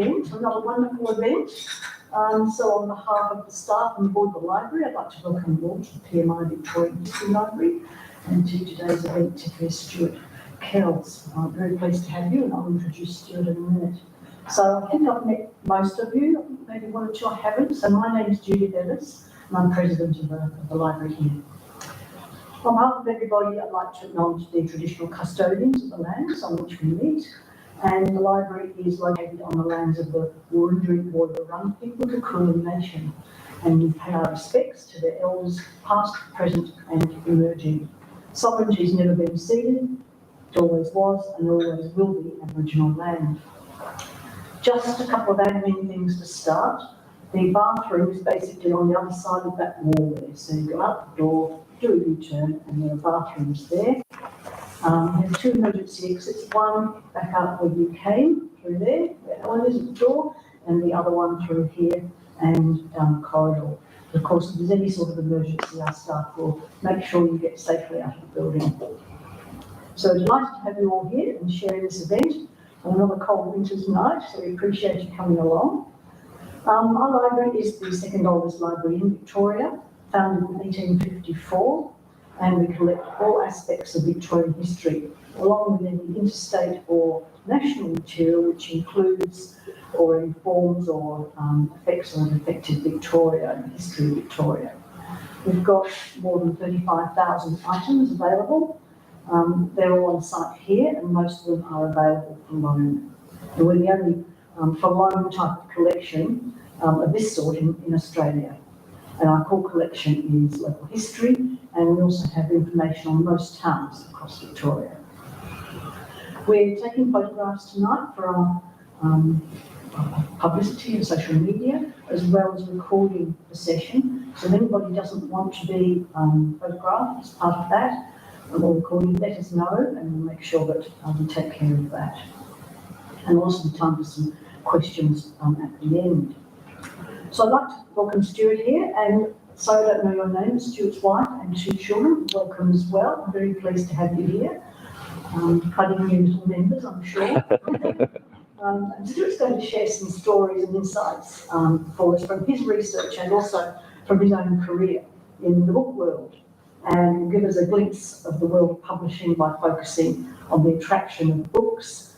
again to another wonderful event. So on behalf of the staff and the board of the library, I'd like to welcome you all to the PMI Victorian History Library and to today's event to Stuart Kells. I'm very pleased to have you, and I'll introduce Stuart in a minute. So I think I've met most of you, maybe one or two I haven't. So my name is Judy Ellis, and I'm president of the library here. On behalf of everybody, I'd like to acknowledge the traditional custodians of the lands on which we meet. And the library is located on the lands of the Wurundjeri Woi-wurrung people, the Kulin Nation. And we pay our respects to their elders, past, present, and emerging. Sovereignty has never been ceded, it always was and always will be Aboriginal land. Just a couple of admin things to start. The bathroom is basically on the other side of that wall there. So you go out the door, do a U-turn, and there are bathrooms there. We have two emergency exits, one back up where you came, through there, where Ellen is at the door, and the other one through here and down the corridor. Of course, if there's any sort of emergency, our staff will make sure you get safely out of the building. So delighted to have you all here and sharing this event on another cold winter's night, so we appreciate you coming along. Our library is the second oldest library in Victoria, founded in 1854. And we collect all aspects of Victorian history, along with any interstate or national material which includes or informs or affects or has affected Victoria and the history of Victoria. We've got more than 35,000 items available. They're all on site here, and most of them are available for loan. And we're the only for loan type of collection of this sort in Australia. And our core collection is local history, and we also have information on most towns across Victoria. We're taking photographs tonight for our publicity and social media, as well as recording the session. So if anybody doesn't want to be photographed as part of that, or recording, let us know, and we'll make sure that we take care of that. And also the time for some questions at the end. So I'd like to welcome Stuart here, and so I don't know your name, Stuart's wife and two children. Welcome as well. I'm very pleased to have you here. Cutting new little members, I'm sure. And Stuart's going to share some stories and insights for us from his research and also from his own career in the book world, and give us a glimpse of the world of publishing by focusing on the attraction of books,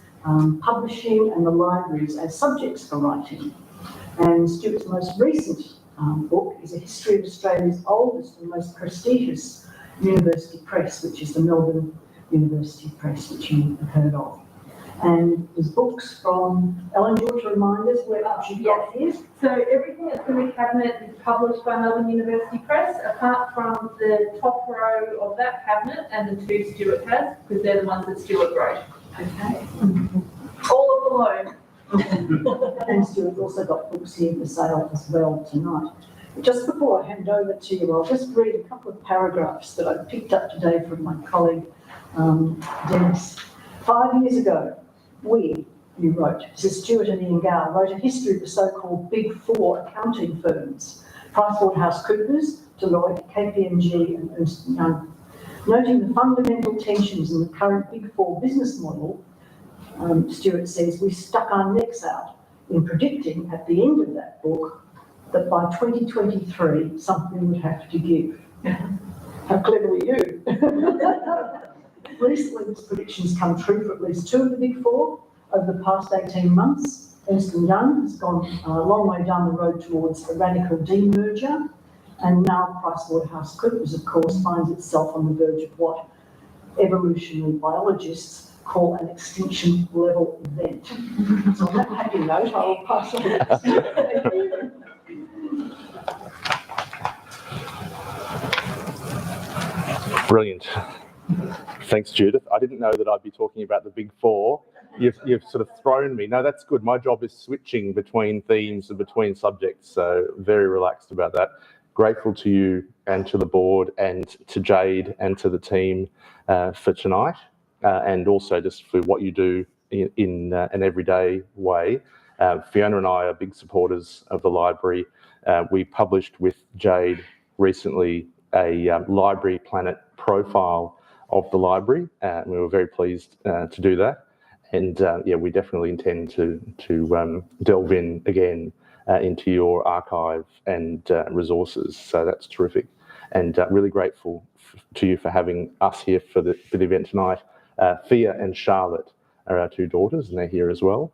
publishing and the libraries as subjects for writing. And Stuart's most recent book is a history of Australia's oldest and most prestigious university press, which is the Melbourne University Press, which you have heard of. And there's books from, Ellen, do you want to remind us where you've got here? So everything that's in the cabinet is published by Melbourne University Press, apart from the top row of that cabinet and the two Stuart has, because they're the ones that Stuart wrote. Okay. All of them alone. And Stuart's also got books here for sale as well tonight. Just before I hand over to you, I'll just read a couple of paragraphs that I picked up today from my colleague, Dennis. 5 years ago, you wrote, says Stuart and Ian Gale, wrote a history of the so-called Big Four accounting firms, PricewaterhouseCoopers, Deloitte, KPMG and Ernst & Young. Noting the fundamental tensions in the current Big Four business model, Stuart says, we stuck our necks out in predicting at the end of that book that by 2023 something would have to give. How clever were you? Recently, these predictions come true for at least two of the Big Four over the past 18 months. Ernst & Young has gone a long way down the road towards a radical demerger, and now PricewaterhouseCoopers, of course, finds itself on the verge of what evolutionary biologists call an extinction level event. So on that happy note, I will pass on to you. Brilliant. Thanks, Judith. I didn't know that I'd be talking about the Big Four. You've sort of thrown me. No, that's good. My job is switching between themes and between subjects, so very relaxed about that. Grateful to you and to the board and to Jade and to the team for tonight. And also just for what you do in an everyday way. Fiona and I are big supporters of the library. We published with Jade recently a Library Planet profile of the library, and we were very pleased to do that. yeah, we definitely intend to delve in again into your archive and resources. So that's terrific, and really grateful to you for having us here for the event tonight. Thea and Charlotte are our two daughters, and they're here as well.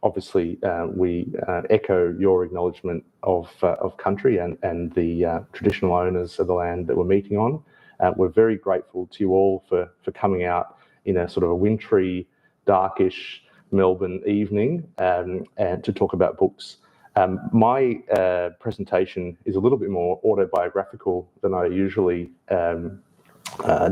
Obviously, we echo your acknowledgement of country and the traditional owners of the land that we're meeting on. We're very grateful to you all for coming out in a sort of a wintry, darkish Melbourne evening and to talk about books. My presentation is a little bit more autobiographical than I usually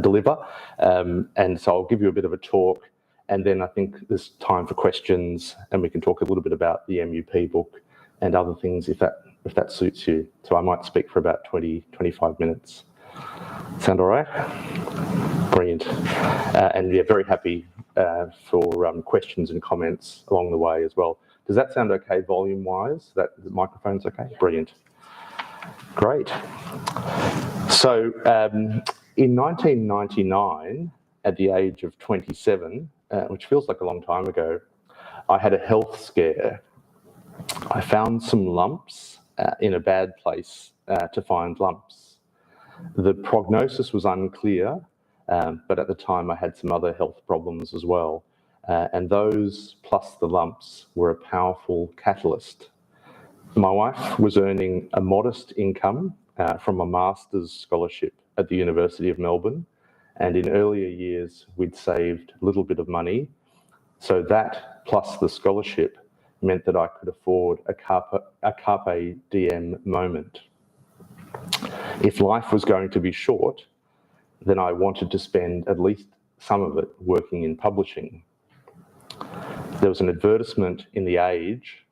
deliver, and so I'll give you a bit of a talk, and then I think there's time for questions, and we can talk a little bit about the MUP book and other things if that suits you. So I might speak for about 20-25 minutes. Sound all right? Brilliant. And yeah, very happy for questions and comments along the way as well. Does that sound okay volume-wise? The microphone's okay? Brilliant. Great. So in 1999, at the age of 27, which feels like a long time ago, I had a health scare. I found some lumps in a bad place to find lumps. The prognosis was unclear, but at the time I had some other health problems as well. And those plus the lumps were a powerful catalyst. My wife was earning a modest income from a master's scholarship at the University of Melbourne. And in earlier years, we'd saved a little bit of money. So that plus the scholarship meant that I could afford a carpe diem moment. If life was going to be short, then I wanted to spend at least some of it working in publishing. There was an advertisement in The Age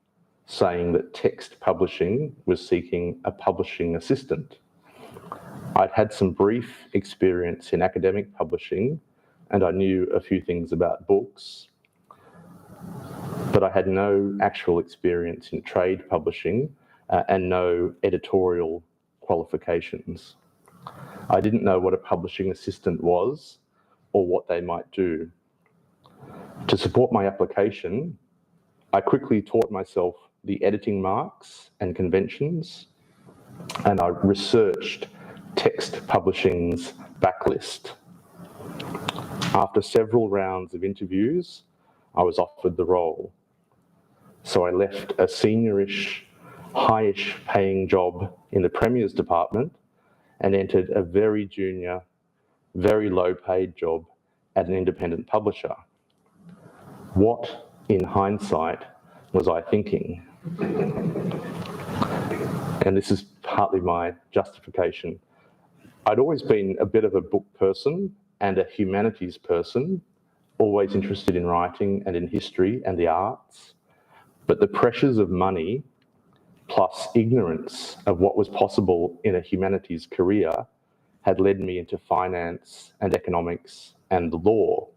saying that Text Publishing was seeking a publishing assistant. I'd had some brief experience in academic publishing, and I knew a few things about books, but I had no actual experience in trade publishing and no editorial qualifications. I didn't know what a publishing assistant was or what they might do. To support my application, I quickly taught myself the editing marks and conventions, and I researched Text Publishing's backlist. After several rounds of interviews, I was offered the role. So I left a seniorish, highish paying job in the Premier's department and entered a very junior, very low paid job at an independent publisher. What, in hindsight, was I thinking? And this is partly my justification. I'd always been a bit of a book person and a humanities person, always interested in writing and in history and the arts. But the pressures of money, plus ignorance of what was possible in a humanities career, had led me into finance and economics and the law.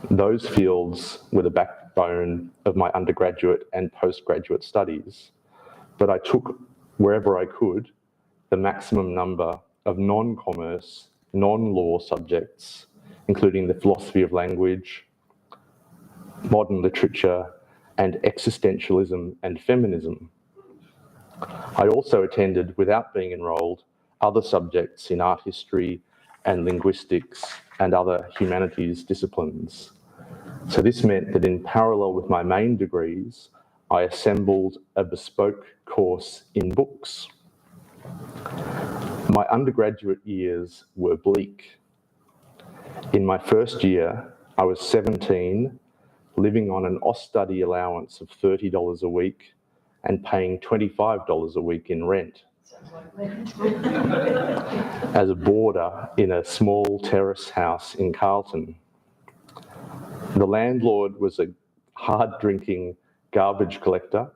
Those fields were the backbone of my undergraduate and postgraduate studies, but I took, wherever I could, the maximum number of non-commerce, non-law subjects, including the philosophy of language, modern literature, and existentialism and feminism. I also attended, without being enrolled, other subjects in art history and linguistics and other humanities disciplines. So this meant that in parallel with my main degrees, I assembled a bespoke course in books. My undergraduate years were bleak. In my first year, I was 17, living on an Austudy allowance of $30 a week and paying $25 a week in rent. Sounds like me. As a boarder in a small terrace house in Carlton. The landlord was a hard-drinking garbage collector,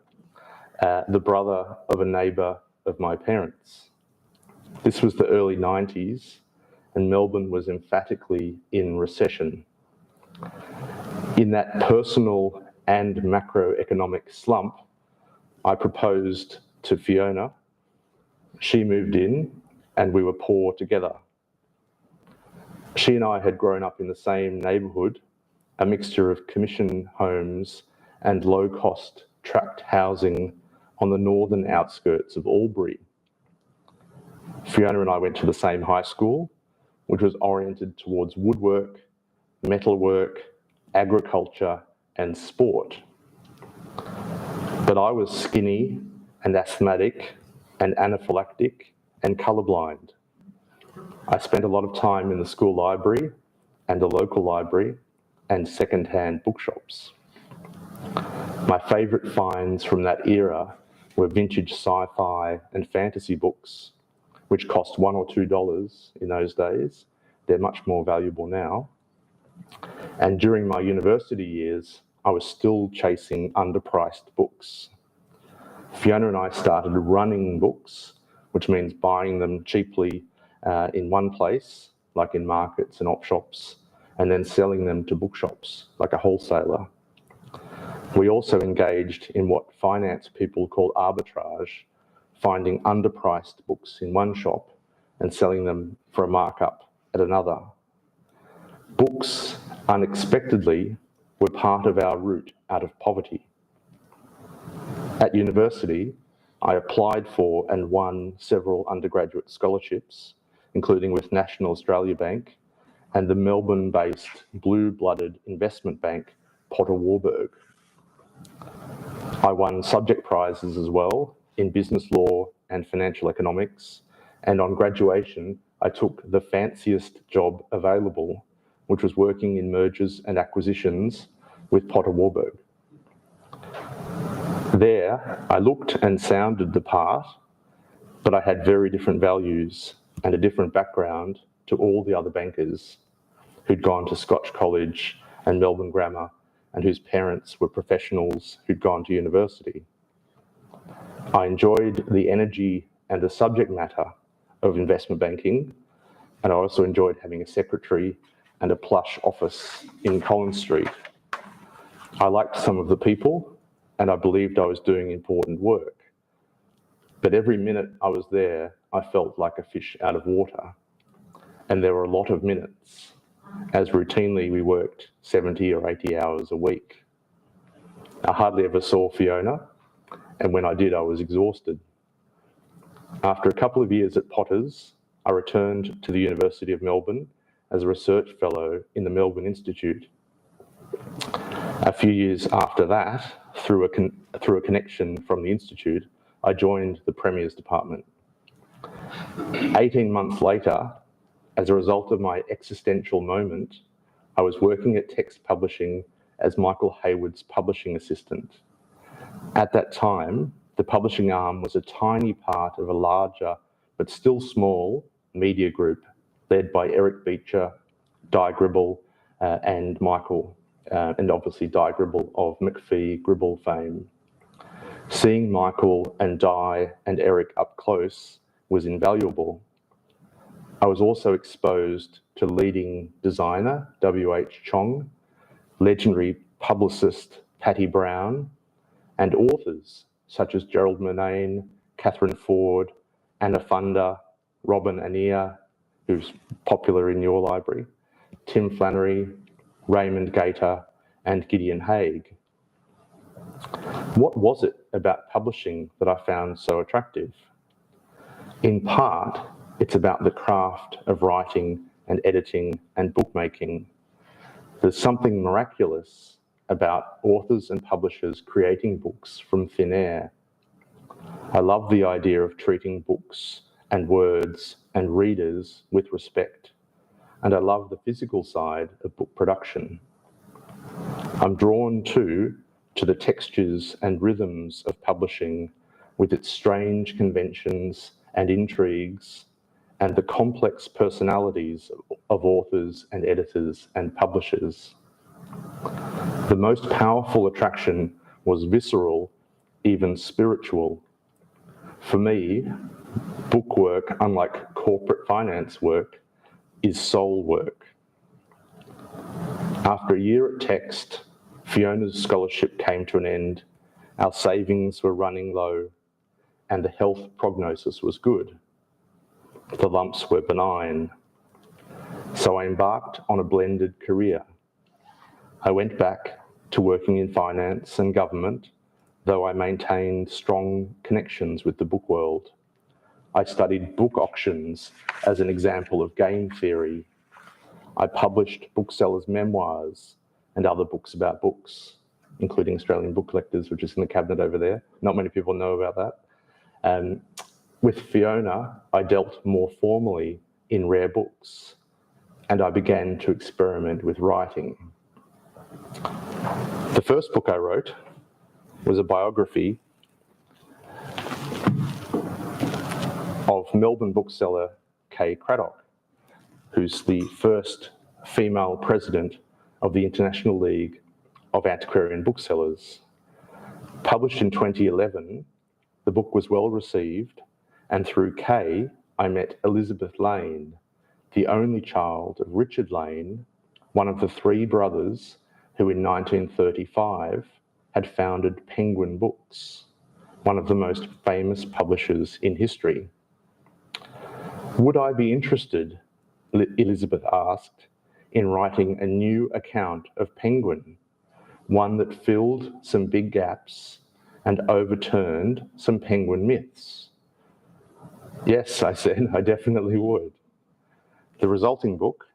the brother of a neighbour of my parents. This was the early 90s, and Melbourne was emphatically in recession. In that personal and macroeconomic slump, I proposed to Fiona. She moved in, and we were poor together. She and I had grown up in the same neighbourhood, a mixture of commission homes and low-cost tract housing on the northern outskirts of Albury. Fiona and I went to the same high school, which was oriented towards woodwork, metalwork, agriculture and sport. But I was skinny and asthmatic and anaphylactic and colourblind. I spent a lot of time in the school library and the local library and second-hand bookshops. My favourite finds from that era were vintage sci-fi and fantasy books, which cost $1 or $2 in those days. They're much more valuable now. And during my university years, I was still chasing underpriced books. Fiona and I started running books, which means buying them cheaply in one place, like in markets and op shops, and then selling them to bookshops, like a wholesaler. We also engaged in what finance people call arbitrage, finding underpriced books in one shop and selling them for a markup at another. Books, unexpectedly, were part of our route out of poverty. At university, I applied for and won several undergraduate scholarships, including with National Australia Bank and the Melbourne-based blue-blooded investment bank, Potter Warburg. I won subject prizes as well in business law and financial economics, and on graduation, I took the fanciest job available, which was working in mergers and acquisitions with Potter Warburg. There, I looked and sounded the part, but I had very different values and a different background to all the other bankers who'd gone to Scotch College and Melbourne Grammar and whose parents were professionals who'd gone to university. I enjoyed the energy and the subject matter of investment banking, and I also enjoyed having a secretary and a plush office in Collins Street. I liked some of the people, and I believed I was doing important work. But every minute I was there, I felt like a fish out of water. And there were a lot of minutes, as routinely we worked 70 or 80 hours a week. I hardly ever saw Fiona, and when I did, I was exhausted. After a couple of years at Potters, I returned to the University of Melbourne as a research fellow in the Melbourne Institute. A few years after that, through a connection from the Institute, I joined the Premier's Department. 18 months later, as a result of my existential moment, I was working at Text Publishing as Michael Hayward's publishing assistant. At that time, the publishing arm was a tiny part of a larger, but still small, media group led by Eric Beecher, Di Gribble, and Michael, and obviously Di Gribble of McPhee Gribble fame. Seeing Michael and Di and Eric up close was invaluable. I was also exposed to leading designer W.H. Chong, legendary publicist Patty Brown, and authors such as Gerald Murnane, Catherine Ford, Anna Funder, Robin Anea, who's popular in your library, Tim Flannery, Raymond Gator, and Gideon Haigh. What was it about publishing that I found so attractive? In part, it's about the craft of writing and editing and bookmaking. There's something miraculous about authors and publishers creating books from thin air. I love the idea of treating books and words and readers with respect, and I love the physical side of book production. I'm drawn too to the textures and rhythms of publishing with its strange conventions and intrigues and the complex personalities of authors and editors and publishers. The most powerful attraction was visceral, even spiritual. For me, book work, unlike corporate finance work, is soul work. After a year at Text, Fiona's scholarship came to an end, our savings were running low, and the health prognosis was good. The lumps were benign. So I embarked on a blended career. I went back to working in finance and government, though I maintained strong connections with the book world. I studied book auctions as an example of game theory. I published booksellers' memoirs and other books about books, including Australian Book Collectors, which is in the cabinet over there. Not many people know about that. With Fiona, I dealt more formally in rare books, and I began to experiment with writing. The first book I wrote was a biography of Melbourne bookseller Kay Craddock, who's the first female president of the International League of Antiquarian Booksellers. Published in 2011, the book was well received, and through Kay, I met Elizabeth Lane, the only child of Richard Lane, one of the three brothers who in 1935 had founded Penguin Books, one of the most famous publishers in history. Would I be interested, Elizabeth asked, in writing a new account of Penguin, one that filled some big gaps and overturned some penguin myths? Yes, I said, I definitely would. The resulting book,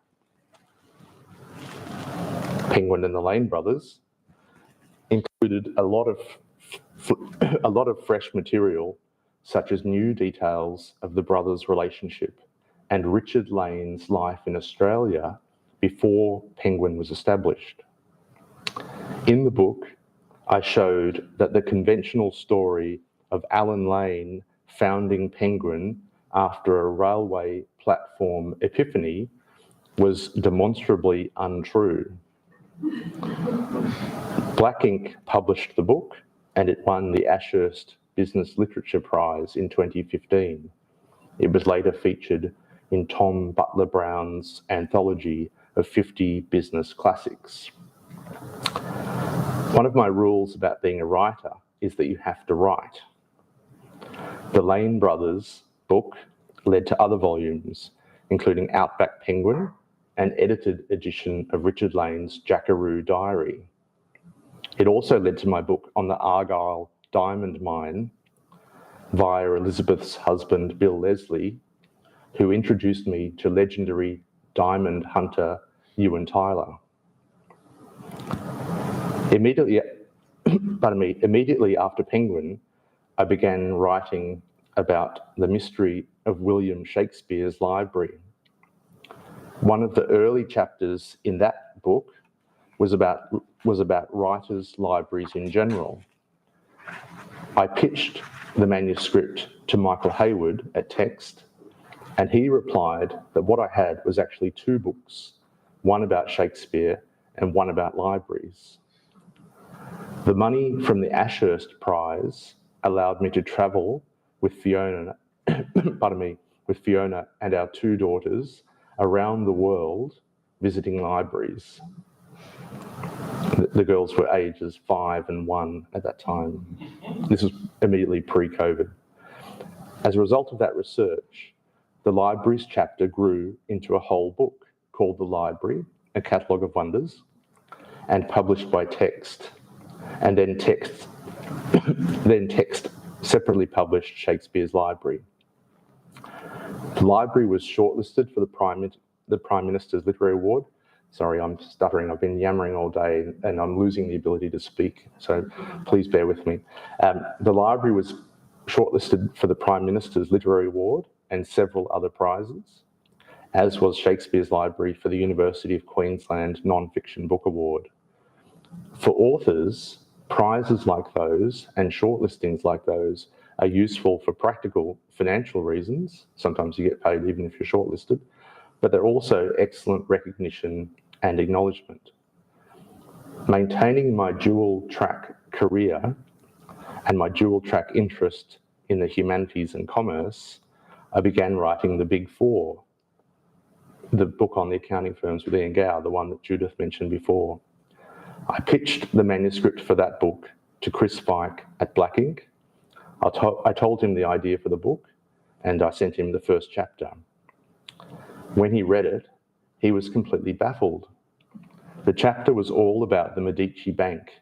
Penguin and the Lane Brothers, included a lot of fresh material, such as new details of the brothers' relationship and Richard Lane's life in Australia before Penguin was established. In the book, I showed that the conventional story of Alan Lane founding Penguin after a railway platform epiphany was demonstrably untrue. Black Ink published the book, and it won the Ashurst Business Literature Prize in 2015. It was later featured in Tom Butler Brown's anthology of 50 business classics. One of my rules about being a writer is that you have to write. The Lane Brothers book led to other volumes, including Outback Penguin, an edited edition of Richard Lane's Jackaroo Diary. It also led to my book on the Argyle diamond mine via Elizabeth's husband, Bill Leslie, who introduced me to legendary diamond hunter Ewan Tyler. Immediately after Penguin, I began writing about the mystery of William Shakespeare's library. One of the early chapters in that book was about writers' libraries in general. I pitched the manuscript to Michael Hayward at Text, and he replied that what I had was actually two books, one about Shakespeare and one about libraries. The money from the Ashurst Prize allowed me to travel with Fiona, with Fiona and our two daughters around the world visiting libraries. The girls were ages 5 and 1 at that time. This was immediately pre-COVID. As a result of that research, the libraries chapter grew into a whole book called The Library, a Catalogue of Wonders, and published by Text. And then Text separately published Shakespeare's Library. The library was shortlisted for the Prime Minister's Literary Award. Sorry, I'm stuttering. I've been yammering all day and I'm losing the ability to speak, so please bear with me. The library was shortlisted for the Prime Minister's Literary Award and several other prizes, as was Shakespeare's Library for the University of Queensland Non-Fiction Book Award. For authors, prizes like those and shortlistings like those are useful for practical financial reasons. Sometimes you get paid even if you're shortlisted, but they're also excellent recognition and acknowledgement. Maintaining my dual track career and my dual track interest in the humanities and commerce, I began writing The Big Four, the book on the accounting firms with Ian Gow, the one that Judith mentioned before. I pitched the manuscript for that book to Chris Fike at Black Ink. I told him the idea for the book and I sent him the first chapter. When he read it, he was completely baffled. The chapter was all about the Medici Bank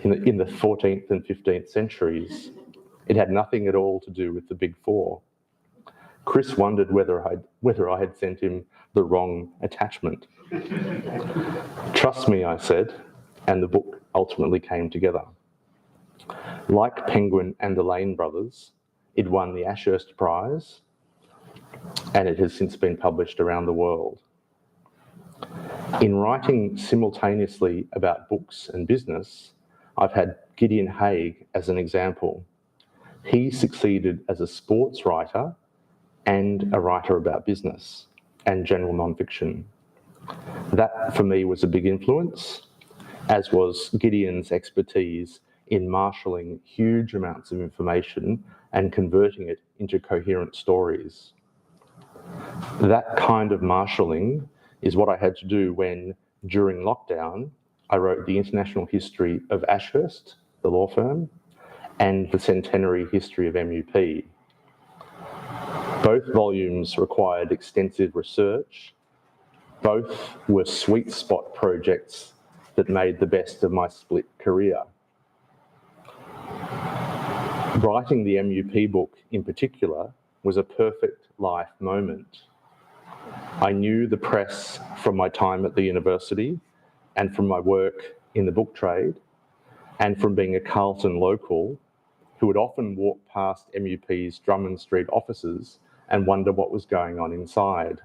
in the 14th and 15th centuries. It had nothing at all to do with the Big Four. Chris wondered whether I had sent him the wrong attachment. Trust me, I said, and the book ultimately came together. Like Penguin and the Lane Brothers, it won the Ashurst Prize, and it has since been published around the world. In writing simultaneously about books and business, I've had Gideon Haigh as an example. He succeeded as a sports writer and a writer about business and general non-fiction. That, for me, was a big influence, as was Gideon's expertise in marshalling huge amounts of information and converting it into coherent stories. That kind of marshalling is what I had to do when, during lockdown, I wrote the International History of Ashurst, the law firm, and the Centenary History of MUP. Both volumes required extensive research. Both were sweet spot projects that made the best of my split career. Writing the MUP book in particular was a perfect life moment. I knew the press from my time at the university and from my work in the book trade and from being a Carlton local who would often walk past MUP's Drummond Street offices and wonder what was going on inside.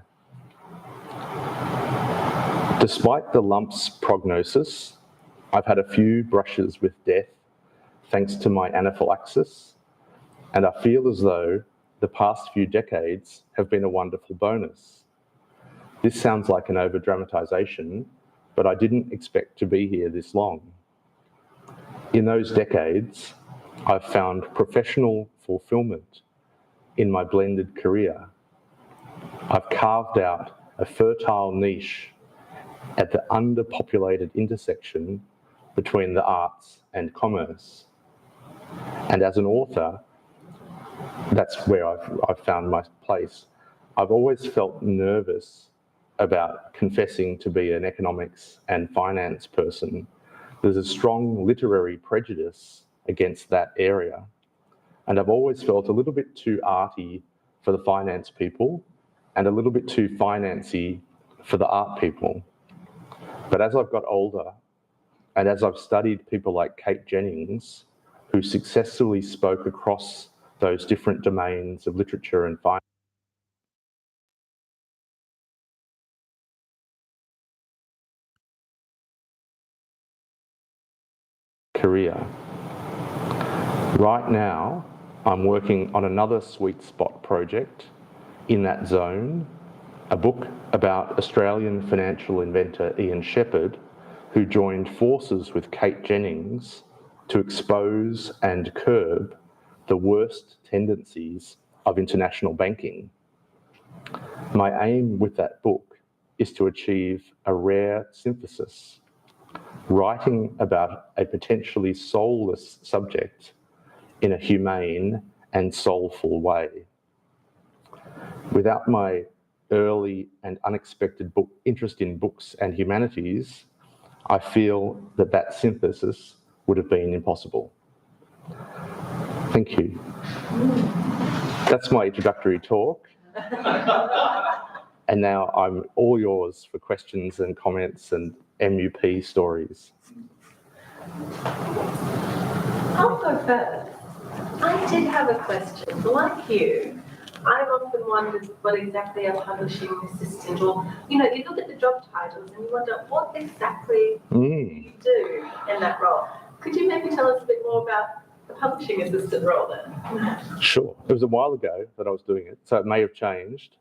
Despite the lump's prognosis, I've had a few brushes with death thanks to my anaphylaxis, and I feel as though the past few decades have been a wonderful bonus. This sounds like an over-dramatisation, but I didn't expect to be here this long. In those decades, I've found professional fulfilment in my blended career. I've carved out a fertile niche at the underpopulated intersection between the arts and commerce. And as an author, that's where I've found my place. I've always felt nervous about confessing to be an economics and finance person. There's a strong literary prejudice against that area. And I've always felt a little bit too arty for the finance people and a little bit too financy for the art people. But as I've got older, and as I've studied people like Kate Jennings, who successfully spoke across those different domains of literature and finance, career. Right now, I'm working on another sweet spot project in that zone, a book about Australian financial inventor Ian Shepherd, who joined forces with Kate Jennings to expose and curb the worst tendencies of international banking. My aim with that book is to achieve a rare synthesis, writing about a potentially soulless subject in a humane and soulful way. Without my early and unexpected interest in books and humanities, I feel that that synthesis would have been impossible. Thank you. That's my introductory talk. And now I'm all yours for questions and comments and MUP stories. I'll go first. I did have a question. Like you, I've often wondered what exactly a publishing assistant, or, you look at the job titles and you wonder what exactly you do in that role. Could you maybe tell us a bit more about the publishing assistant role then? Sure. It was a while ago that I was doing it, so it may have changed.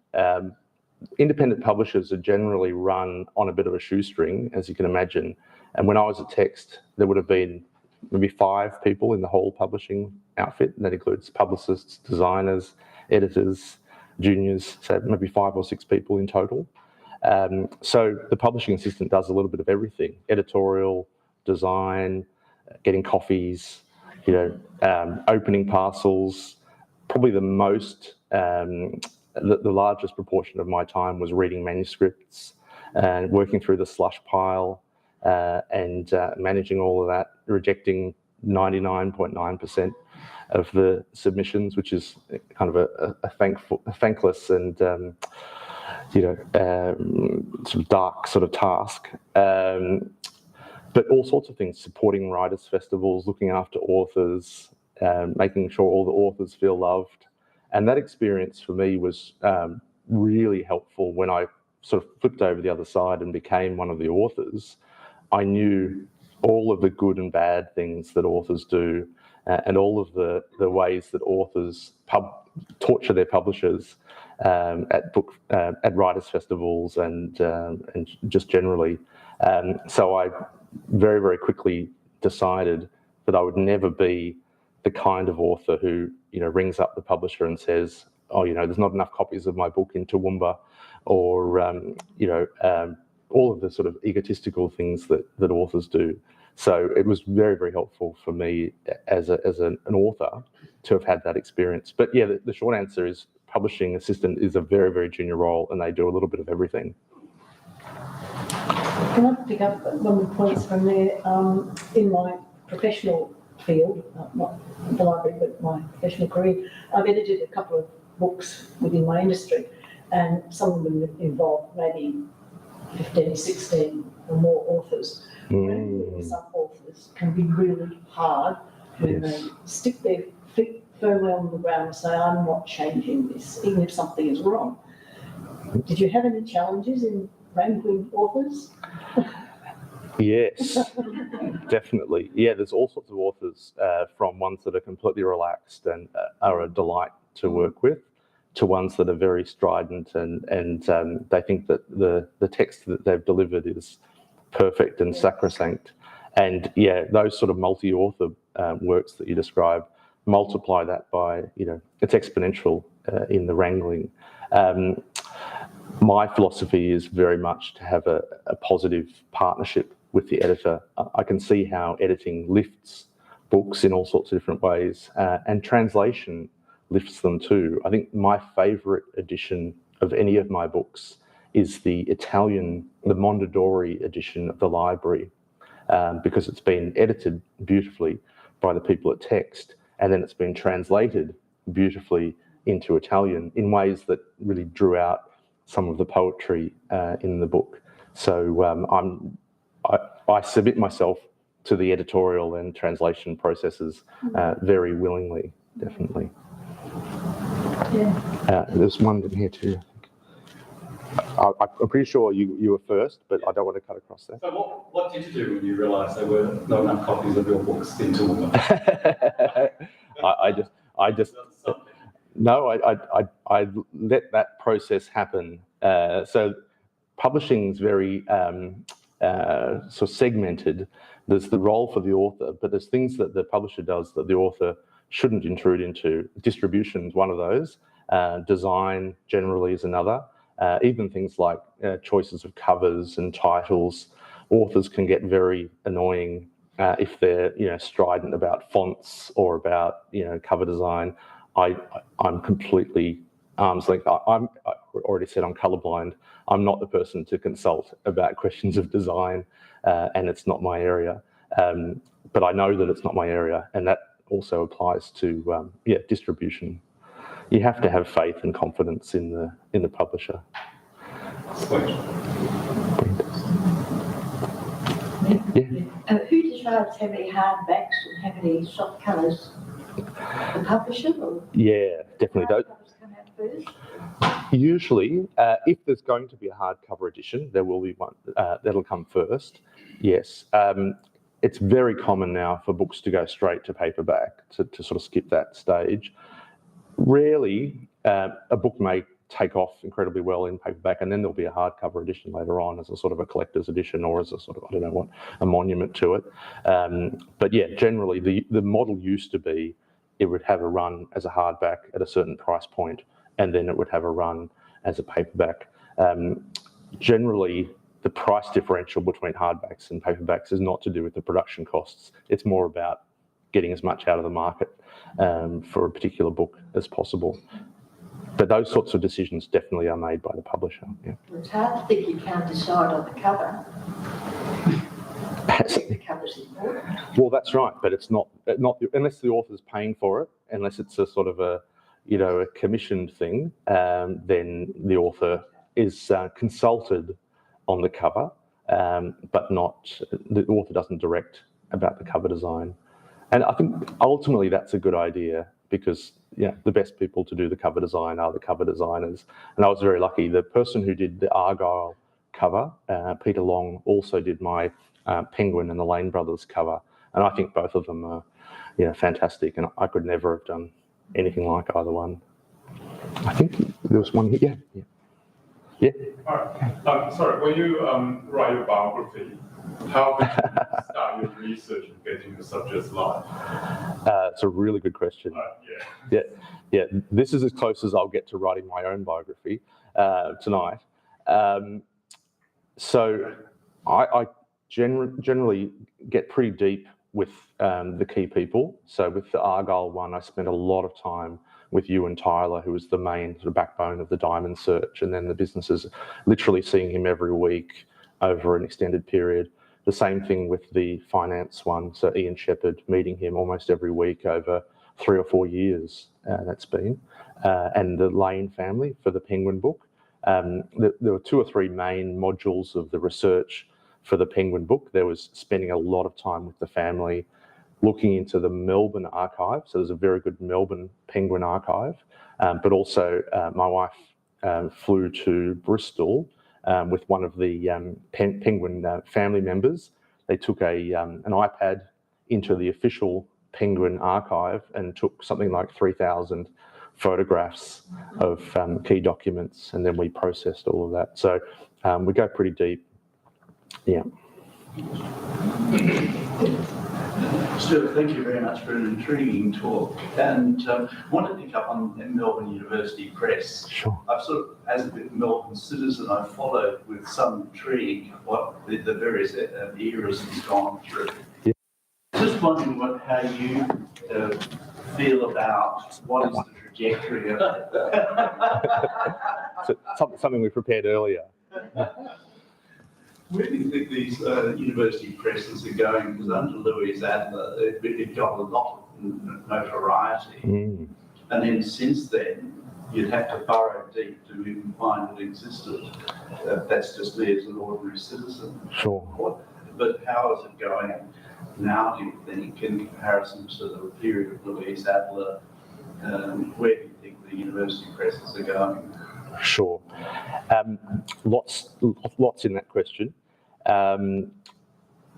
Independent publishers are generally run on a bit of a shoestring, as you can imagine. And when I was at Text, there would have been maybe 5 people in the whole publishing outfit, and that includes publicists, designers, editors, juniors, so maybe 5 or 6 people in total. So the publishing assistant does a little bit of everything: editorial, design, getting coffees, opening parcels. Probably the most, the largest proportion of my time was reading manuscripts, and working through the slush pile and managing all of that, rejecting 99.9% of the submissions, which is kind of a thankless and sort of dark sort of task. But all sorts of things, supporting writers' festivals, looking after authors, making sure all the authors feel loved. And that experience for me was really helpful when I sort of flipped over the other side and became one of the authors. I knew all of the good and bad things that authors do and all of the ways that authors torture their publishers at writers' festivals and just generally. So I very, very quickly decided that I would never be the kind of author who, rings up the publisher and says, oh, there's not enough copies of my book in Toowoomba, or, all of the sort of egotistical things that authors do. So it was very, very helpful for me as an author to have had that experience. But yeah, the short answer is publishing assistant is a very, very junior role, and they do a little bit of everything. Can I pick up one of the points from there? In my professional field, not the library, but my professional career, I've edited a couple of books within my industry, and some of them involve maybe 15, 16 or more authors. Some authors can be really hard when they stick their feet firmly on the ground and say, I'm not changing this, even if something is wrong. Did you have any challenges in wrangling authors? Yes, definitely. Yeah, there's all sorts of authors, from ones that are completely relaxed and are a delight to work with, to ones that are very strident and they think that the text that they've delivered is perfect and sacrosanct. And yeah, those sort of multi-author works that you describe, multiply that by, it's exponential in the wrangling. My philosophy is very much to have a positive partnership with the editor. I can see how editing lifts books in all sorts of different ways, and translation lifts them too. I think my favourite edition of any of my books is the Mondadori edition of the library, because it's been edited beautifully by the people at Text, and then it's been translated beautifully into Italian in ways that really drew out some of the poetry in the book. So I submit myself to the editorial and translation processes very willingly, definitely. Yeah. There's one in here too. I'm pretty sure you were first, but I don't want to cut across that. So what did you do when you realised there were not enough copies of your books in Toowoomba? I let that process happen. So publishing is very sort of segmented. There's the role for the author, but there's things that the publisher does that the author shouldn't intrude into. Distribution is one of those. Design generally is another. Even things like choices of covers and titles. Authors can get very annoying if they're strident about fonts or about cover design. I'm completely arm's length. I already said I'm colourblind. I'm not the person to consult about questions of design, and it's not my area. But I know that it's not my area, and that also applies to distribution. You have to have faith and confidence in the publisher. Sweet. Yeah. Who decides how many hardbacks and how many soft colours? The publisher? Or Yeah, definitely. hardcovers come out first? Usually, if there's going to be a hardcover edition, there will be one that'll come first. Yes. It's very common now for books to go straight to paperback, to sort of skip that stage. Rarely, a book may take off incredibly well in paperback, and then there'll be a hardcover edition later on as a sort of a collector's edition or as a sort of, I don't know what, a monument to it. But yeah, generally the model used to be it would have a run as a hardback at a certain price point, and then it would have a run as a paperback. Generally, the price differential between hardbacks and paperbacks is not to do with the production costs. It's more about getting as much out of the market for a particular book as possible. But those sorts of decisions definitely are made by the publisher. Yeah. It's hard to think you can't decide on the cover. The cover's important. Well, that's right, but it's not unless the author's paying for it, unless it's a sort of a commissioned thing, then the author is consulted on the cover, but not the author doesn't direct about the cover design. And I think ultimately that's a good idea because the best people to do the cover design are the cover designers. And I was very lucky. The person who did the Argyle cover, Peter Long, also did my Penguin and the Lane Brothers cover. And I think both of them are fantastic. And I could never have done anything like either one. I think there was one here. Yeah. All right. Sorry, when you write your biography, how did you start your research in getting the subject's life? It's a really good question. Yeah. This is as close as I'll get to writing my own biography tonight. So I generally get pretty deep with the key people. So with the Argyle one, I spent a lot of time with Ewan Tyler, who was the main sort of backbone of the Diamond search, and then the businesses literally seeing him every week over an extended period. The same thing with the finance one, so Ian Shepherd, meeting him almost every week over 3 or 4 years that's been, and the Lane family for the Penguin book. There were 2 or 3 main modules of the research for the Penguin book. There was spending a lot of time with the family, looking into the Melbourne archive. So there's a very good Melbourne Penguin archive, but also my wife flew to Bristol with one of the Penguin family members. They took an iPad into the official Penguin archive and took something like 3,000 photographs of key documents, and then we processed all of that. So we go pretty deep. Yeah. Stuart, thank you very much for an intriguing talk. And I want to pick up on Melbourne University Press. Sure. I've sort of, as a Melbourne citizen, I've followed with some intrigue what the various eras has gone through. Yeah. Just wondering how you feel about what is the trajectory of it. So, something we prepared earlier. Where do you think these university presses are going? Because under Louise Adler, it got a lot of notoriety. Mm. And then since then, you'd have to burrow deep to even find it existed. That's just me as an ordinary citizen. Sure. But how is it going now, do you think, in comparison to the period of Louise Adler? Where do you think the university presses are going? Sure. Lots in that question.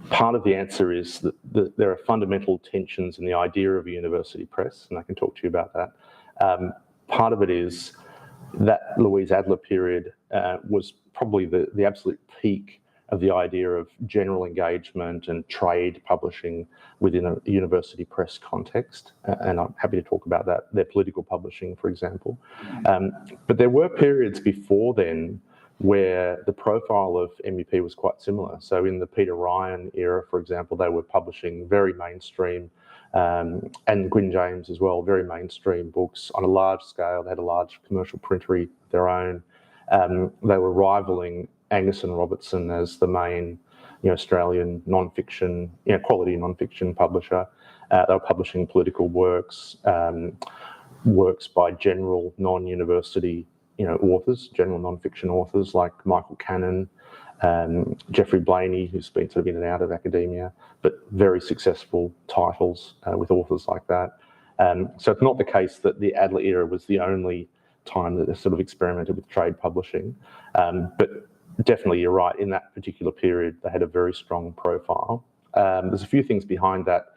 Part of the answer is that there are fundamental tensions in the idea of a university press, and I can talk to you about that. Part of it is that Louise Adler period was probably the absolute peak of the idea of general engagement and trade publishing within a university press context. And I'm happy to talk about that, their political publishing, for example. But there were periods before then where the profile of MEP was quite similar. So in the Peter Ryan era, for example, they were publishing very mainstream, and Gwyn James as well, very mainstream books on a large scale. They had a large commercial printery of their own. They were rivaling Angus and Robertson as the main, Australian non-fiction, quality non-fiction publisher. They were publishing political works, works by general non-university, authors, general non-fiction authors like Michael Cannon, Geoffrey Blaney, who's been sort of in and out of academia, but very successful titles with authors like that. So it's not the case that the Adler era was the only time that they sort of experimented with trade publishing, but definitely, you're right. In that particular period, they had a very strong profile. There's a few things behind that.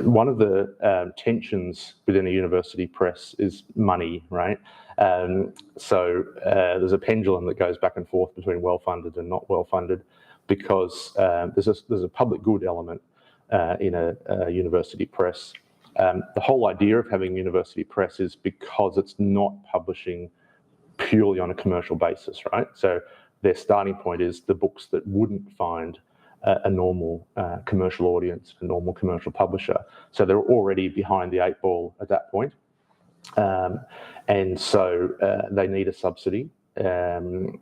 One of the tensions within a university press is money, right? So there's a pendulum that goes back and forth between well-funded and not well-funded, because there's a public good element in a university press. The whole idea of having a university press is because it's not publishing purely on a commercial basis, right? So their starting point is the books that wouldn't find a normal commercial audience, a normal commercial publisher. So they're already behind the 8 ball at that point. And so they need a subsidy. During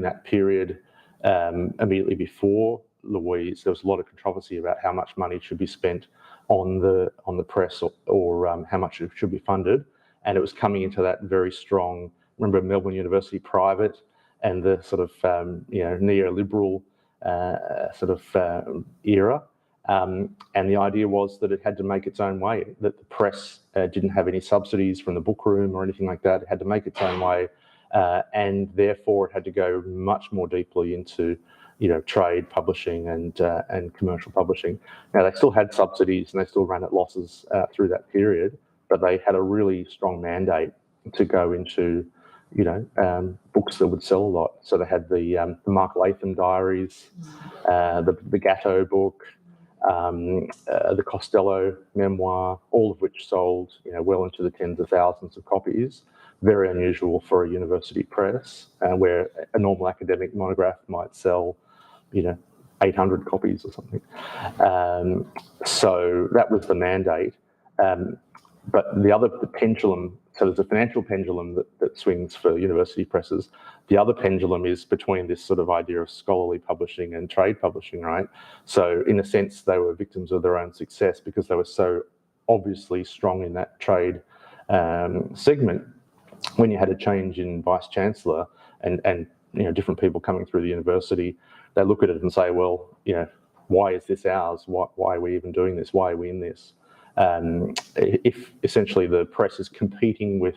that period, immediately before Louise, there was a lot of controversy about how much money should be spent on the press or how much it should be funded. And it was coming into that very strong, remember Melbourne University private and the sort of neoliberal era. And the idea was that it had to make its own way, that the press didn't have any subsidies from the book room or anything like that. It had to make its own way, and therefore it had to go much more deeply into trade publishing and commercial publishing. Now, they still had subsidies and they still ran at losses through that period, but they had a really strong mandate to go into books that would sell a lot. So they had the Mark Latham diaries, the Gatto book, the Costello memoir, all of which sold well into the tens of thousands of copies. Very unusual for a university press, where a normal academic monograph might sell 800 copies or something. So that was the mandate. But the pendulum, so there's a financial pendulum that swings for university presses. The other pendulum is between this sort of idea of scholarly publishing and trade publishing, right? So in a sense, they were victims of their own success because they were so obviously strong in that trade segment. When you had a change in vice-chancellor and different people coming through the university, they look at it and say, well, why is this ours? Why are we even doing this? Why are we in this? If essentially the press is competing with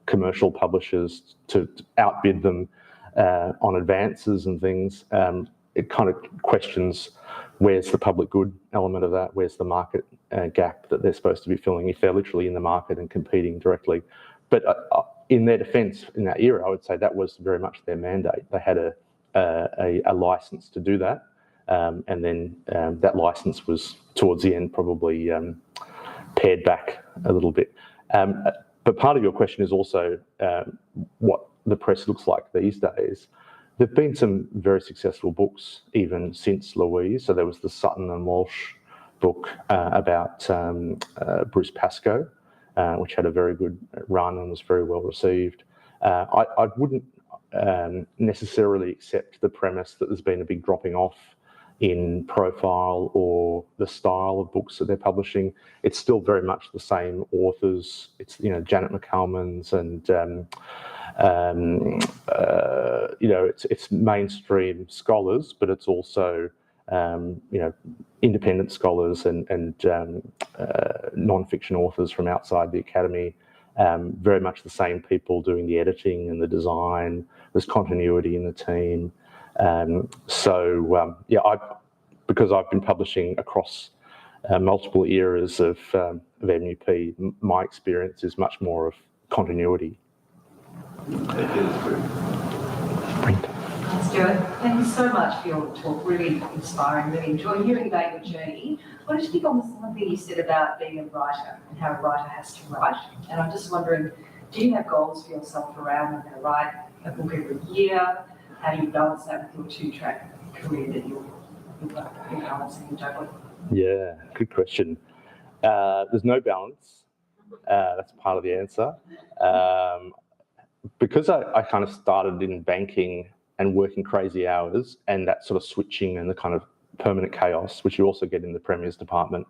commercial publishers to outbid them on advances and things, it kind of questions where's the public good element of that, where's the market gap that they're supposed to be filling if they're literally in the market and competing directly. But in their defence, in that era, I would say that was very much their mandate. They had a licence to do that, and then that licence was towards the end probably pared back a little bit. But part of your question is also what the press looks like these days. There've been some very successful books even since Louise. So there was the Sutton and Walsh book about Bruce Pascoe, which had a very good run and was very well received. I wouldn't necessarily accept the premise that there's been a big dropping off in profile or the style of books that they're publishing. It's still very much the same authors. It's Janet McCalman's and it's mainstream scholars, but it's also independent scholars and non-fiction authors from outside the academy. Very much the same people doing the editing and the design. There's continuity in the team. Because I've been publishing across multiple eras of MUP, my experience is much more of continuity. Stuart, thank you so much for your talk. Really inspiring. Really enjoyed hearing about your journey. What did you think on something you said about being a writer and how a writer has to write? And I'm just wondering, do you have goals for yourself around I'm going to write a book every year? How do you balance that with your two-track career that you're balancing and juggling? Yeah, good question. There's no balance. That's part of the answer. Because I kind of started in banking and working crazy hours and that sort of switching and the kind of permanent chaos, which you also get in the Premier's department,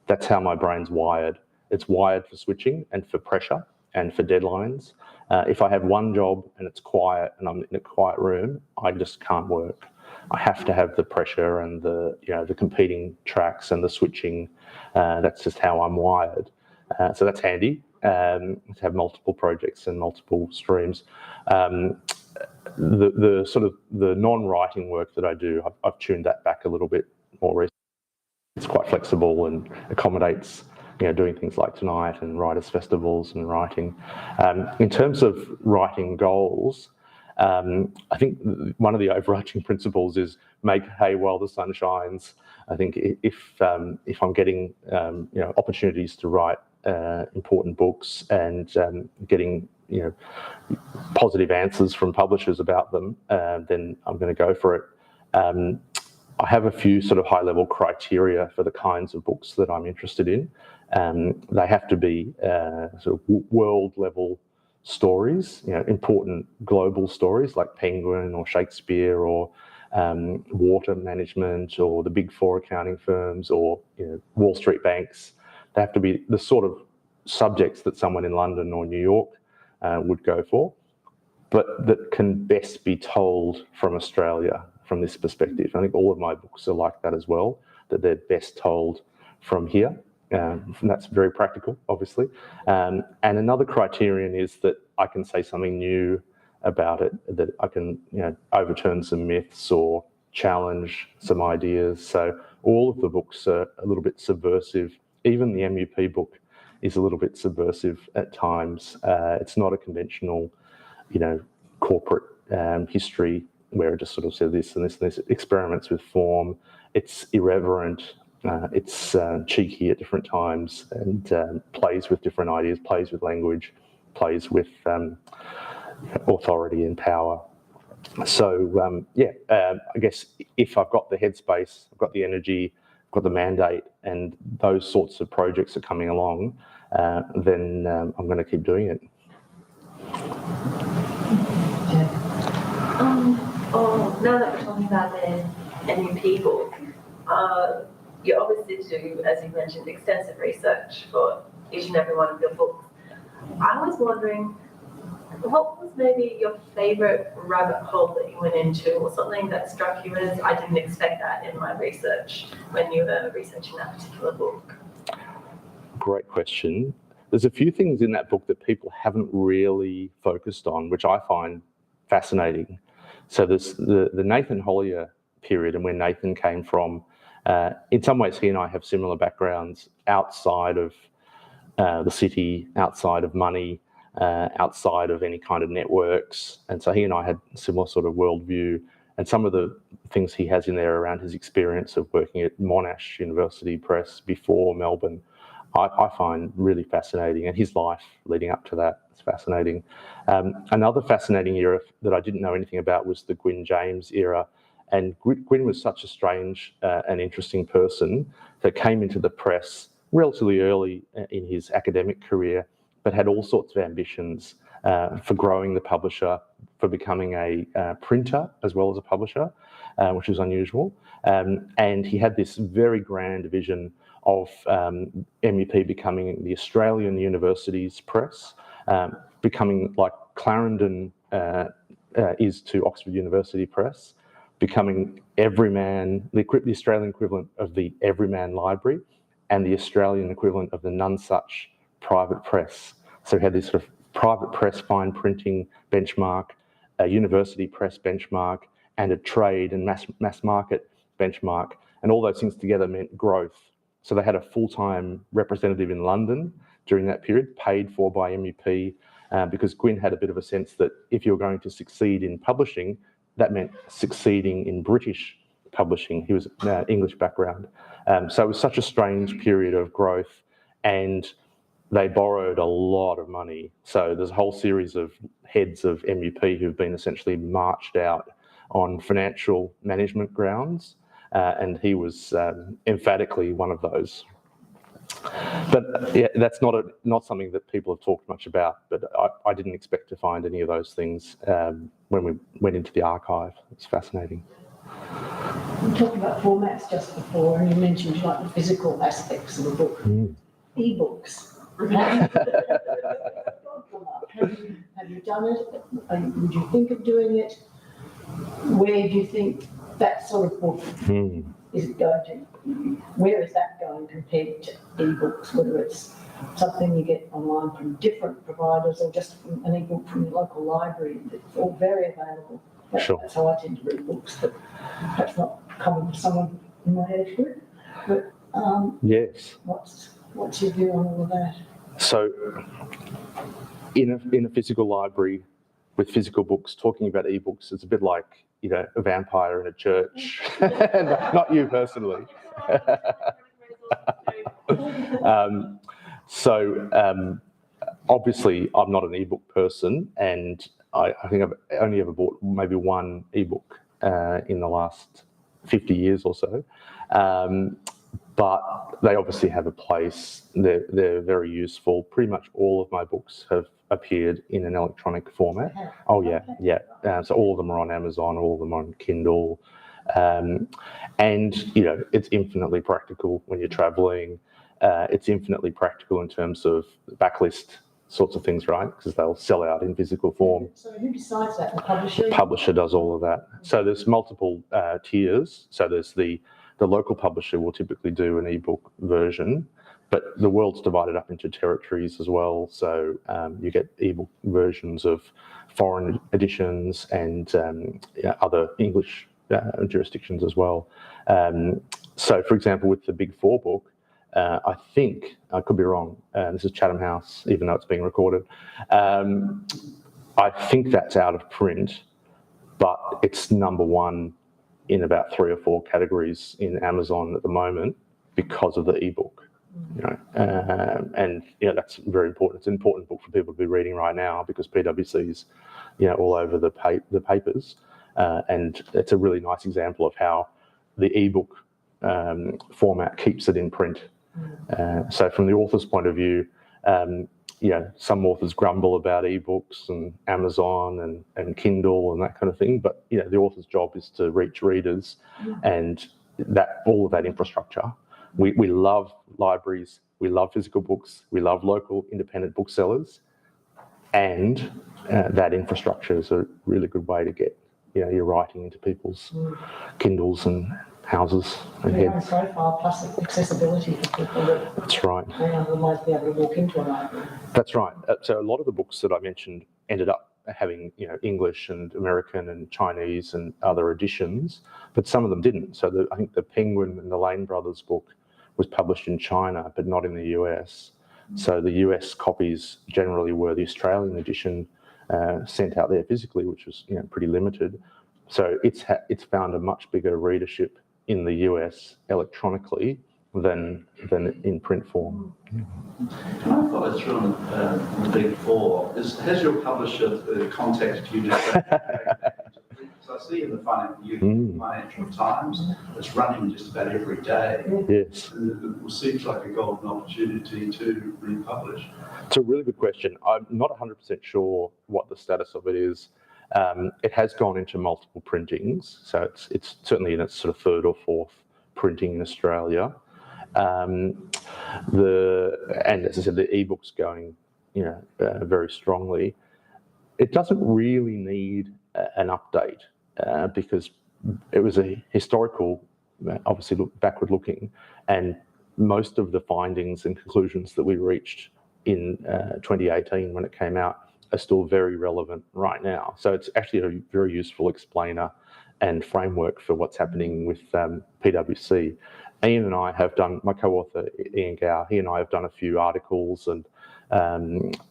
that's how my brain's wired. It's wired for switching and for pressure and for deadlines. If I have one job and it's quiet and I'm in a quiet room, I just can't work. I have to have the pressure and the competing tracks and the switching. That's just how I'm wired. So that's handy to have multiple projects and multiple streams. The sort of the non-writing work that I do, I've tuned that back a little bit more recently. It's quite flexible and accommodates doing things like tonight and writers' festivals and writing. In terms of writing goals, I think one of the overarching principles is make hay while the sun shines. I think if I'm getting opportunities to write important books and getting positive answers from publishers about them, then I'm going to go for it. I have a few sort of high-level criteria for the kinds of books that I'm interested in. They have to be sort of world-level stories, important global stories like Penguin or Shakespeare or water management or the Big Four accounting firms or Wall Street banks. They have to be the sort of subjects that someone in London or New York would go for, but that can best be told from Australia from this perspective. I think all of my books are like that as well, that they're best told from here. And that's very practical, obviously. And another criterion is that I can say something new about it, that I can overturn some myths or challenge some ideas. So all of the books are a little bit subversive. Even the MUP book is a little bit subversive at times. It's not a conventional, corporate history where it just sort of says this and this and this. It experiments with form. It's irreverent. It's cheeky at different times and plays with different ideas, plays with language, plays with authority and power. So, I guess if I've got the headspace, I've got the energy, I've got the mandate, and those sorts of projects are coming along, then I'm going to keep doing it. Now that we're talking about the MUP book, you obviously do, as you mentioned, extensive research for each and every one of your books. I was wondering, what was maybe your favourite rabbit hole that you went into, or something that struck you as, I didn't expect that in my research when you were researching that particular book? Great question. There's a few things in that book that people haven't really focused on, which I find fascinating. So there's the Nathan Hollier period and where Nathan came from. In some ways, he and I have similar backgrounds outside of the city, outside of money, outside of any kind of networks. And so he and I had similar sort of worldview. And some of the things he has in there around his experience of working at Monash University Press before Melbourne, I find really fascinating. And his life leading up to that is fascinating. Another fascinating era that I didn't know anything about was the Gwyn James era. And Gwyn was such a strange and interesting person that came into the press relatively early in his academic career, but had all sorts of ambitions for growing the publisher, for becoming a printer as well as a publisher, which was unusual. And he had this very grand vision of MUP becoming the Australian Universities Press, becoming like Clarendon is to Oxford University Press, becoming Everyman, the Australian equivalent of the Everyman Library, and the Australian equivalent of the Nonesuch Private Press. So we had this sort of private press fine printing benchmark, a university press benchmark, and a trade and mass market benchmark. And all those things together meant growth. So they had a full-time representative in London during that period, paid for by MUP, because Gwyn had a bit of a sense that if you were going to succeed in publishing, that meant succeeding in British publishing. He was English background. So it was such a strange period of growth, and they borrowed a lot of money. So there's a whole series of heads of MUP who've been essentially marched out on financial management grounds, and he was emphatically one of those. But yeah, that's not something that people have talked much about, but I didn't expect to find any of those things when we went into the archive. It's fascinating. We talked about formats just before, and you mentioned like the physical aspects of a book. E-books. Have you done it? Would you think of doing it? Where do you think that sort of book is it going to? Where is that going compared to e-books? Whether it's something you get online from different providers or just an e-book from your local library, it's all very available. Sure. That's how I tend to read books, but perhaps not common for someone in my age group. But yes. What's your view on all of that? So, in a physical library with physical books, talking about e-books, it's a bit like a vampire in a church. Not you personally. Obviously, I'm not an e-book person, and I think I've only ever bought maybe one e-book in the last 50 years or so. But they obviously have a place. They're very useful. Pretty much all of my books have appeared in an electronic format. Oh yeah, yeah. So all of them are on Amazon, all of them are on Kindle. And, you know, it's infinitely practical when you're traveling. It's infinitely practical in terms of backlist sorts of things, right? Because they'll sell out in physical form. So who decides that? The publisher? The publisher does all of that. So there's multiple tiers. So there's the local publisher will typically do an ebook version, but the world's divided up into territories as well. So you get ebook versions of foreign editions and other English jurisdictions as well. So, for example, with the Big Four book, I think, I could be wrong, this is Chatham House, even though it's being recorded. I think that's out of print, but it's #1 in about 3 or 4 categories in Amazon at the moment because of the ebook. You know, and you know, that's very important. It's an important book for people to be reading right now because PwC's, you know, all over the papers, and it's a really nice example of how the ebook format keeps it in print. So from the author's point of view, you know, some authors grumble about ebooks and Amazon and Kindle and that kind of thing, but you know, the author's job is to reach readers, and that all of that infrastructure. We love libraries, we love physical books, we love local independent booksellers, and that infrastructure is a really good way to get, you know, your writing into people's Kindles and houses and Their own heads. profile plus accessibility for people that That's right. may otherwise be able to walk into a library. That's right. So a lot of the books that I mentioned ended up having, you know, English and American and Chinese and other editions, but some of them didn't. So I think the Penguin and the Lane Brothers book was published in China, but not in the US. So the US copies generally were the Australian edition sent out there physically, which was, you know, pretty limited. So it's found a much bigger readership in the US electronically than in print form. Can I follow through on the Big Four? Has your publisher contacted you to say, so I see in the Financial Times, it's running just about every day. Yes. And it seems like a golden opportunity to republish. It's a really good question. I'm not 100% sure what the status of it is. It has gone into multiple printings, so it's certainly in its sort of 3rd or 4th printing in Australia. And as I said, the ebook's going, you know, very strongly. It doesn't really need an update because it was a historical, obviously backward looking, and most of the findings and conclusions that we reached in 2018 when it came out are still very relevant right now. So it's actually a very useful explainer and framework for what's happening with PwC. Ian and I have done, my co-author Ian Gow, he and I have done a few articles and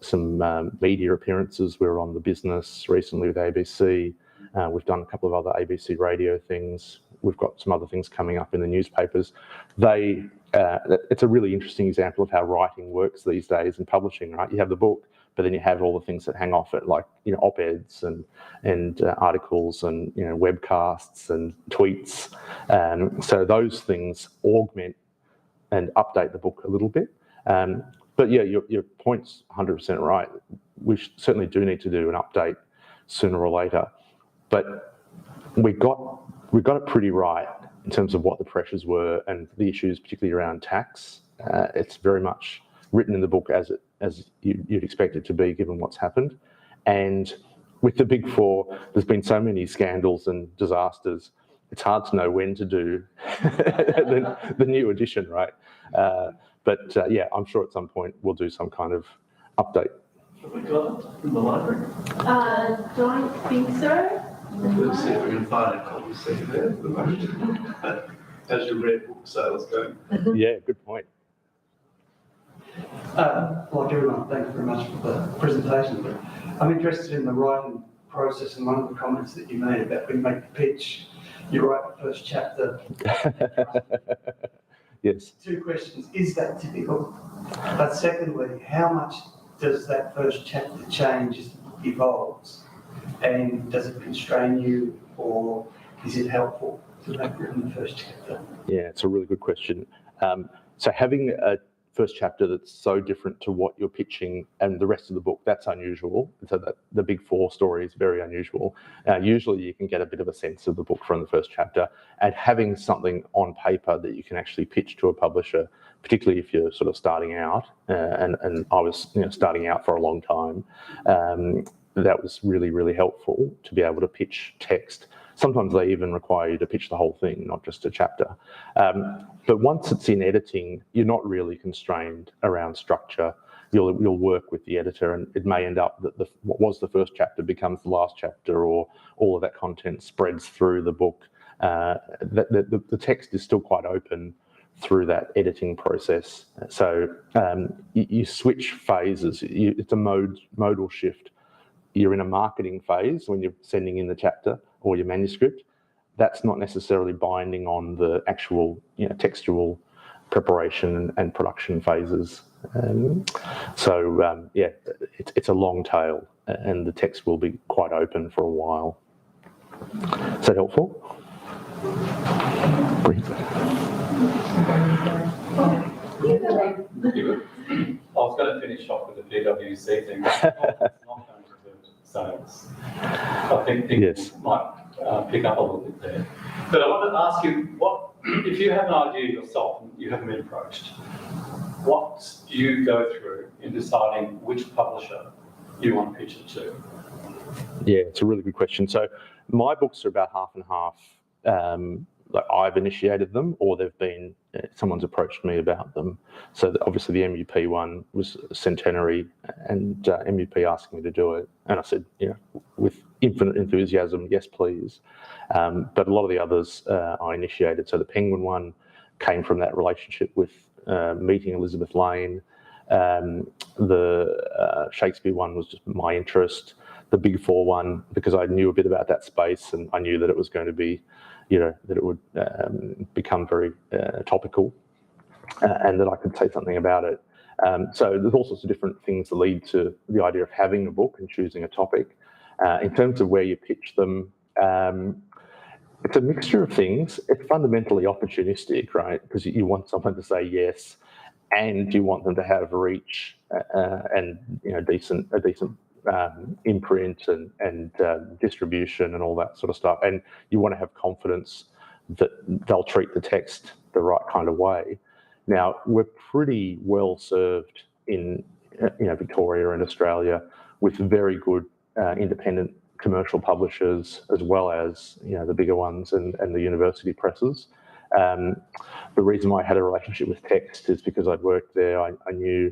some media appearances. We were on The Business recently with ABC. We've done a couple of other ABC radio things. We've got some other things coming up in the newspapers. It's a really interesting example of how writing works these days in publishing, right? You have the book, but then you have all the things that hang off it, like, you know, op-eds and articles and, you know, webcasts and tweets. So those things augment and update the book a little bit. But yeah, your point's 100% right. We certainly do need to do an update sooner or later. But we got it pretty right in terms of what the pressures were and the issues, particularly around tax. It's very much written in the book as you'd expect it to be, given what's happened. And with the Big Four, there's been so many scandals and disasters. It's hard to know when to do the new edition, right? But yeah, I'm sure at some point we'll do some kind of update. Have we got it in the library? Don't think so. Let's see if we can find a copy there at the moment. How's your rare book sales going? Yeah, good point. Like everyone, thank you very much for the presentation. But I'm interested in the writing process, and one of the comments that you made about when you make the pitch, you write the first chapter. Yes. 2 questions. Is that typical? But secondly, how much does that first chapter change as the book evolves? And does it constrain you, or is it helpful? to make written the first chapter? Yeah, it's a really good question. So having a first chapter that's so different to what you're pitching and the rest of the book, that's unusual. So that the big four story is very unusual. Usually you can get a bit of a sense of the book from the first chapter, and having something on paper that you can actually pitch to a publisher, particularly if you're sort of starting out, and I was starting out for a long time, that was really, really helpful to be able to pitch text. Sometimes they even require you to pitch the whole thing, not just a chapter. But once it's in editing, you're not really constrained around structure. You'll work with the editor, and it may end up that what was the first chapter becomes the last chapter, or all of that content spreads through the book. The text is still quite open through that editing process. So you switch phases. It's a modal shift. You're in a marketing phase when you're sending in the chapter or your manuscript. That's not necessarily binding on the actual textual preparation and production phases. Yeah, it's a long tail, and the text will be quite open for a while. Is that helpful? I was going to finish off with the PwC thing. It's not going to hurt sales. I think people might pick up a little bit there. But I wanted to ask you, what if you have an idea yourself and you haven't been approached, what do you go through in deciding which publisher you want to pitch it to? Yeah, it's a really good question. So my books are about half and half. Like I've initiated them, or they've been someone's approached me about them. So obviously the MUP one was centenary, and MUP asked me to do it, and I said, with infinite enthusiasm, yes, please. But a lot of the others I initiated. So the Penguin one came from that relationship with meeting Elizabeth Lane. The Shakespeare one was just my interest. The Big Four one, because I knew a bit about that space, and I knew that it was going to be, that it would become very topical, and that I could say something about it. So there's all sorts of different things that lead to the idea of having a book and choosing a topic. In terms of where you pitch them, it's a mixture of things. It's fundamentally opportunistic, right? Because you want someone to say yes, and you want them to have reach and a decent imprint and distribution and all that sort of stuff. And you want to have confidence that they'll treat the text the right kind of way. Now, we're pretty well served in Victoria and Australia with very good independent commercial publishers, as well as the bigger ones and the university presses. The reason why I had a relationship with Text is because I'd worked there. I knew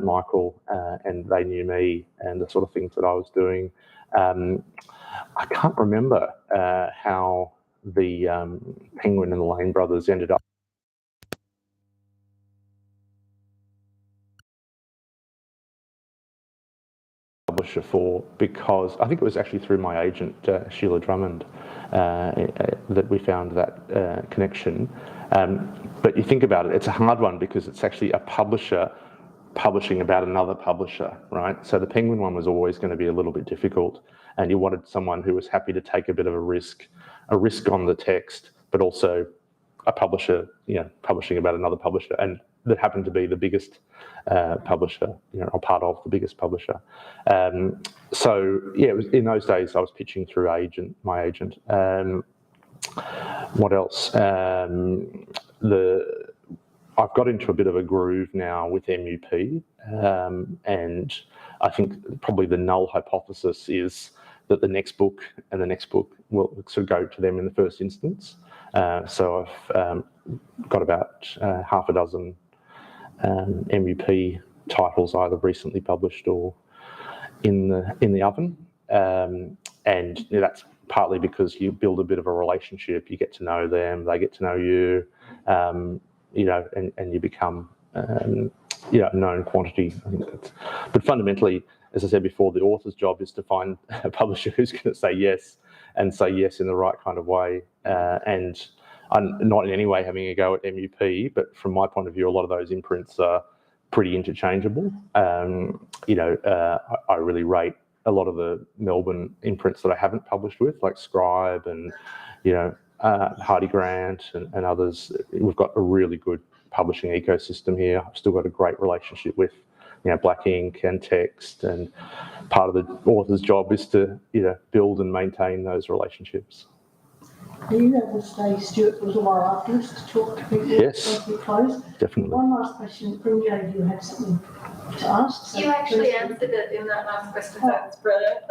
Michael, and they knew me and the sort of things that I was doing. I can't remember how the Penguin and the Lane brothers ended up publisher for, because I think it was actually through my agent, Sheila Drummond, that we found that connection. But you think about it, it's a hard one because it's actually a publisher publishing about another publisher, right? So the Penguin one was always going to be a little bit difficult, and you wanted someone who was happy to take a bit of a risk on the text, but also a publisher, publishing about another publisher, and that happened to be the biggest publisher, or part of the biggest publisher. So yeah, it was, in those days I was pitching through my agent. What else? I've got into a bit of a groove now with MUP, and I think probably the null hypothesis is that the next book and the next book will sort of go to them in the first instance. So I've got about half a dozen MUP titles either recently published or in the oven, and that's partly because you build a bit of a relationship. You get to know them, they get to know you. And you become, a known quantity. I think but fundamentally, as I said before, the author's job is to find a publisher who's going to say yes, and say yes in the right kind of way. And I'm not in any way having a go at MUP, but from my point of view, a lot of those imprints are pretty interchangeable. I really rate a lot of the Melbourne imprints that I haven't published with, like Scribe and, Hardy Grant and others. We've got a really good publishing ecosystem here. I've still got a great relationship with, Black Ink and Text, and part of the author's job is to, build and maintain those relationships. Are you able to stay, Stuart, for a little while afterwards to talk to people? Yes, as we close? definitely. One last question. Primjay, you had something to ask? So You actually please- answered it in that last question. That's brilliant.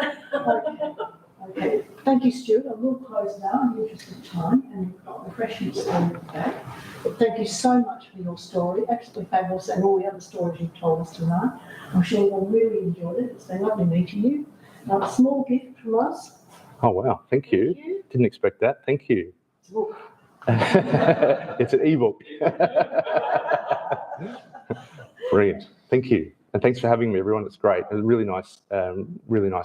Okay. Thank you, Stuart. I will close now in the interest of time, and we've got refreshments down at the back. But thank you so much for your story. Absolutely fabulous, and all the other stories you've told us tonight. I'm sure you'll really enjoyed it. It's been lovely meeting you. Now, a small gift from us. Oh, wow. Thank you. Didn't expect that. Thank you. It's a book. It's an ebook. Brilliant. Thank you. And thanks for having me, everyone. It's great. A really nice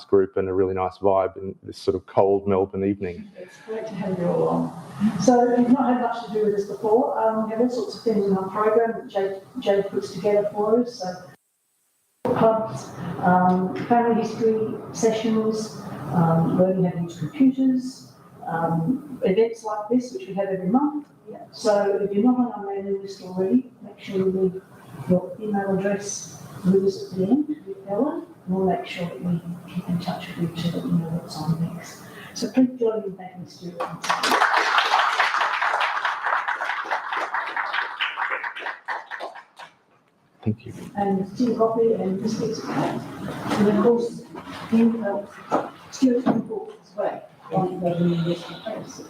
group and a really nice vibe in this sort of cold Melbourne evening. It's great to have you all on. So you've not had much to do with this before. We have all sorts of things in our program that Jade puts together for us. So clubs, family history sessions, learning how to use computers, events like this, which we have every month. So if you're not on our mailing list already, make sure you leave your email address with us at the end with Ellen, and we'll make sure that we keep in touch with you so that you know what's on next. So please join me in thanking Stuart. Thank you. And tea, coffee, and biscuits. And of course, Stuart's report as well on the Melbourne University Press.